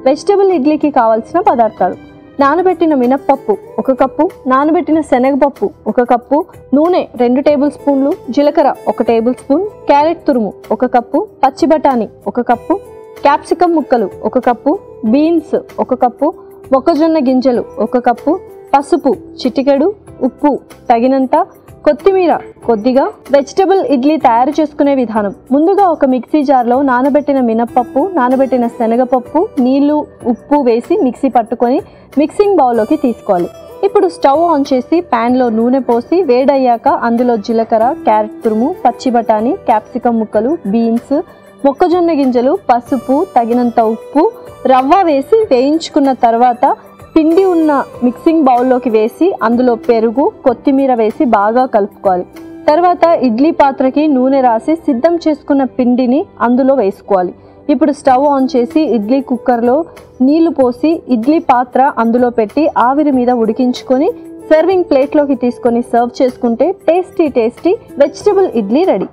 Vegetable ఇడ్లీకి కావాల్సిన పదార్థాలు: నానబెట్టిన మినప్పప్పు 1 కప్పు, నానబెట్టిన శనగపప్పు 1 కప్పు, నూనె 2 టేబుల్ స్పూన్లు, జీలకర్ర 1 టేబుల్ స్పూన్, క్యారెట్ తురుము 1 కప్పు, పచ్చి బఠానీ 1 కప్పు, క్యాప్సికమ్ ముక్కలు 1 కప్పు, బీన్స్ 1 కప్పు, మొక్కజొన్న గింజలు 1 కప్పు, పసుపు చిటికెడు, ఉప్పు తగినంత, కొత్తిమీర కొద్దిగా. వెజిటబుల్ ఇడ్లీ తయారు చేసుకునే విధానం: ముందుగా ఒక మిక్సీ జార్లో నానబెట్టిన మినప్పప్పు, నానబెట్టిన శనగపప్పు, నీళ్లు, ఉప్పు వేసి మిక్సీ పట్టుకొని మిక్సింగ్ బౌల్లోకి తీసుకోవాలి. ఇప్పుడు స్టవ్ ఆన్ చేసి ప్యాన్లో నూనె పోసి వేడయ్యాక అందులో జీలకర్ర, క్యారెట్ తురుము, పచ్చి బఠానీ, క్యాప్సికమ్ ముక్కలు, బీన్స్, మొక్కజొన్న గింజలు, పసుపు తగినంత ఉప్పు, రవ్వ వేసి వేయించుకున్న తర్వాత పిండి ఉన్న మిక్సింగ్ బౌల్లోకి వేసి అందులో పెరుగు, కొత్తిమీర వేసి బాగా కలుపుకోవాలి. తర్వాత ఇడ్లీ పాత్రకి నూనె రాసి సిద్ధం చేసుకున్న పిండిని అందులో వేసుకోవాలి. ఇప్పుడు స్టవ్ ఆన్ చేసి ఇడ్లీ కుక్కర్లో నీళ్లు పోసి ఇడ్లీ పాత్ర అందులో పెట్టి ఆవిరి మీద ఉడికించుకొని సర్వింగ్ ప్లేట్లోకి తీసుకొని సర్వ్ చేసుకుంటే టేస్టీ వెజిటబుల్ ఇడ్లీ రెడీ.